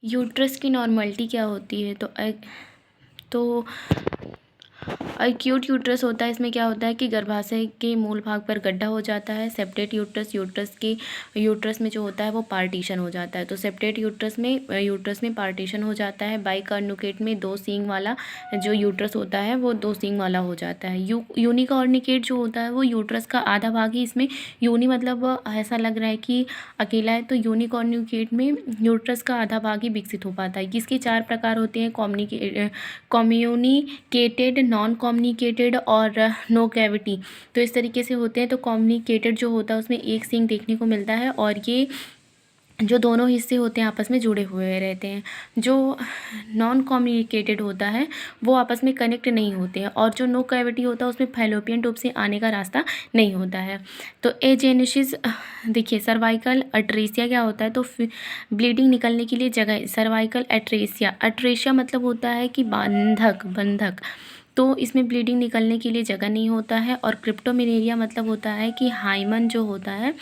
Uterus की normality क्या होती है? तो एक्यूट यूट्रस होता है। इसमें क्या होता है कि गर्भाशय के मूल भाग पर गड्ढा हो जाता है। सेप्टेट यूट्रस यूट्रस में जो होता है वो पार्टीशन हो जाता है। तो सेप्टेट यूट्रस में पार्टीशन हो जाता है। बाइकार्नुकेट में दो सींग वाला जो यूट्रस होता है वो दो सींग वाला हो जाता है। यूनिकॉर्निकेट जो होता है वो यूट्रस का आधा भाग ही, इसमें यूनि मतलब ऐसा लग रहा है कि अकेला है, तो यूनिकॉर्निकेट में यूट्रस का आधा भाग ही विकसित हो पाता है। इसके 4 प्रकार होते हैं: कम्युनिकेटेड, नॉन कम्युनिकेटेड और नो कैविटी। तो इस तरीके से होते हैं। तो कम्युनिकेटेड जो होता है उसमें एक सींग देखने को मिलता है और ये जो दोनों हिस्से होते हैं आपस में जुड़े हुए रहते हैं। जो नॉन कम्युनिकेटेड होता है वो आपस में कनेक्ट नहीं होते हैं, और जो नो कैविटी होता है उसमें फैलोपियन ट्यूब से आने का रास्ता नहीं होता है। तो एजेनेसिस देखिए, सर्वाइकल अट्रेसिया क्या होता है? तो ब्लीडिंग निकलने के लिए जगह, सर्वाइकल अट्रेसिया मतलब होता है कि बंधक, तो इसमें ब्लीडिंग निकलने के लिए जगह नहीं होता है। और क्रिप्टोमेनेरिया मतलब होता है कि हाइमन जो होता है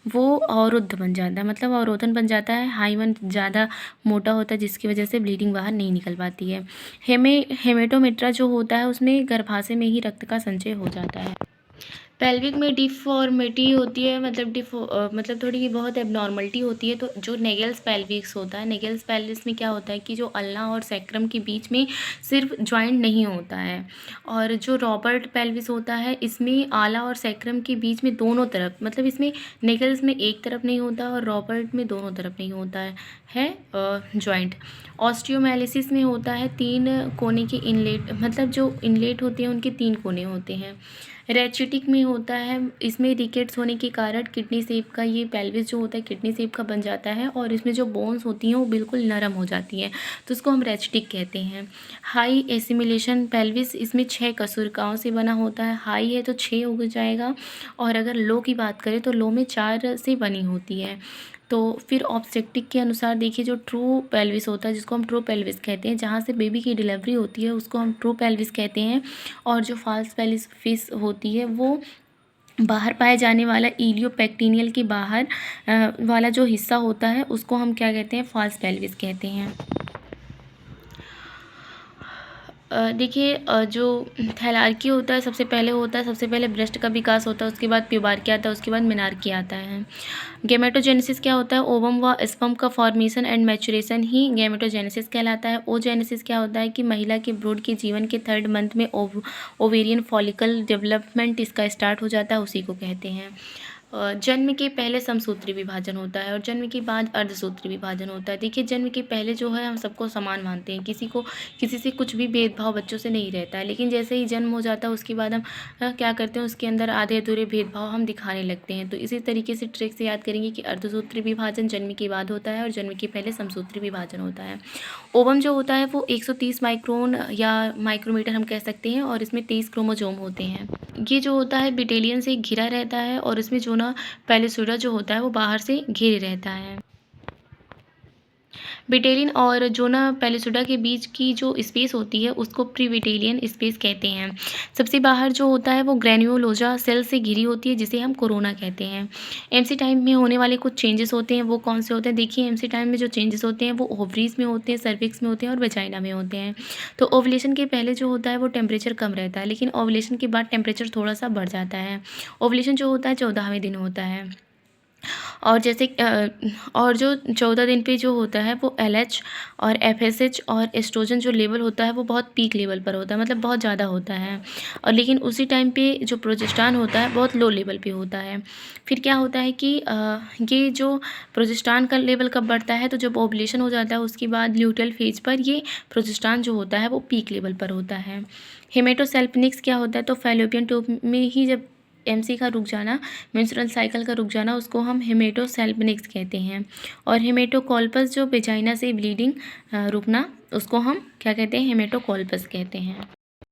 वो अवरुद्ध बन जाता है, मतलब अवरोधन बन जाता है। हाइमन ज़्यादा मोटा होता है जिसकी वजह से ब्लीडिंग बाहर नहीं निकल पाती है। हेमेटोमेट्रा जो होता है उसमें गर्भाशय में ही रक्त का संचय हो जाता है। पेल्विक में डिफॉर्मिटी होती है, मतलब थोड़ी बहुत एबनॉर्मलिटी होती है। तो जो नेगेल्स पेल्विक्स होता है, नेगेल्स पेल्विस में क्या होता है कि जो अल्ना और सैक्रम के बीच में सिर्फ जॉइंट नहीं होता है। और जो रॉबर्ट पेल्विस होता है इसमें आला और सैक्रम के बीच में दोनों तरफ, मतलब इसमें नेगल्स में एक तरफ नहीं होता और रॉबर्ट में दोनों तरफ नहीं होता है जॉइंट। ऑस्टियोमेलिसिस में होता है 3 कोने के इनलेट, मतलब जो इनलेट होते हैं उनके 3 कोने होते हैं। रेचिटिक में होता है, इसमें रिकेट्स होने के कारण किडनी शेप का ये पेल्विस जो होता है किडनी शेप का बन जाता है, और इसमें जो बोन्स होती हैं वो बिल्कुल नरम हो जाती हैं, तो इसको हम रेचिटिक कहते हैं। हाई एसिमिलेशन पेल्विस, इसमें 6 कशेरुकाओं से बना होता है। हाई है तो 6 हो जाएगा, और अगर लो की बात करें तो लो में 4 से बनी होती है। तो फिर ऑब्स्टेट्रिक के अनुसार देखिए, जो ट्रू पेल्विस होता है जिसको हम ट्रू पेल्विस कहते हैं, जहाँ से बेबी की डिलीवरी होती है उसको हम ट्रू पेल्विस कहते हैं। और जो फॉल्स पेल्विस होती है वो बाहर पाए जाने वाला इलियोपेक्टिनियल के बाहर वाला जो हिस्सा होता है उसको हम क्या कहते हैं? फॉल्स पेल्विस कहते हैं। देखिए, जो थैलार्की होता है सबसे पहले ब्रेस्ट का विकास होता है, उसके बाद प्यूबार्की आता है, उसके बाद मेनार्की आता है। गैमेटोजेनेसिस क्या होता है? ओवम व स्पर्म का formation and maturation he gametogenesis कहलाता है। ओजेनेसिस क्या होता है कि महिला के ब्रूड के जीवन के 3rd मंथ में ओवेरियन फॉलिकल डेवलपमेंट इसका स्टार्ट हो जाता है, उसी को कहते हैं। जन्म के पहले समसूत्री विभाजन होता है और जन्म के बाद अर्धसूत्री विभाजन होता है। देखिए, जन्म के पहले जो है हम सबको समान मानते हैं, किसी से कुछ भी भेदभाव बच्चों से नहीं रहता है। लेकिन जैसे ही जन्म हो जाता है उसके बाद हम क्या करते हैं, उसके अंदर आधे अधूरे भेदभाव हम दिखाने लगते हैं। तो इसी तरीके से ट्रिक से याद करेंगे कि अर्धसूत्री विभाजन जन्म के बाद होता है और जन्म के पहले समसूत्री विभाजन होता है। ओवम जो होता है वो 130 माइक्रोन या माइक्रोमीटर हम कह सकते हैं, और इसमें 23 क्रोमोजोम होते हैं। ये जो होता है बिटेलियन से घिरा रहता है, और इसमें जो ना पेलिसुडा जो होता है वो बाहर से घिरे रहता है। बिटेलियन और जोना पेलिसुडा के बीच की जो स्पेस होती है उसको प्रीबिटेलियन स्पेस कहते हैं। सबसे बाहर जो होता है वो ग्रेन्युलोजा सेल से घिरी होती है, जिसे हम कोरोना कहते हैं। एमसी टाइम में होने वाले कुछ चेंजेस होते हैं, वो कौन से होते हैं? देखिए, एमसी टाइम में जो चेंजेस होते हैं वो ओवरीज में होते हैं, सर्विक्स में होते हैं और वेजाइना में होते हैं। तो ओवुलेशन के पहले जो होता है वो टेम्परेचर कम रहता है, लेकिन ओवुलेशन के बाद टेम्परेचर थोड़ा सा बढ़ जाता है। ओवुलेशन जो होता है 14वें दिन होता है, और जैसे और जो 14 दिन पे जो होता है वो एलएच और एफएसएच और एस्ट्रोजन जो लेवल होता है वो बहुत पीक लेवल पर होता है, मतलब बहुत ज़्यादा होता है। और लेकिन उसी टाइम पे जो प्रोजेस्टेरॉन होता है बहुत लो लेवल पे होता है। फिर क्या होता है कि ये जो प्रोजेस्टेरॉन का लेवल कब बढ़ता है? तो जब ओवुलेशन हो जाता है उसके बाद ल्यूटेल फेज पर ये प्रोजेस्टेरॉन जो होता है वो पीक लेवल पर होता है। हेमेटोसेल्पिनिक्स क्या होता है? तो फैलोपियन ट्यूब में ही जब एमसी का रुक जाना, मेंस्ट्रुअल साइकिल का रुक जाना, उसको हम हेमेटोसेल्पिनिक्स कहते हैं। और हेमेटोकोल्पस जो वेजाइना से ब्लीडिंग रुकना, उसको हम क्या कहते हैं? हेमेटोकोल्पस कहते हैं।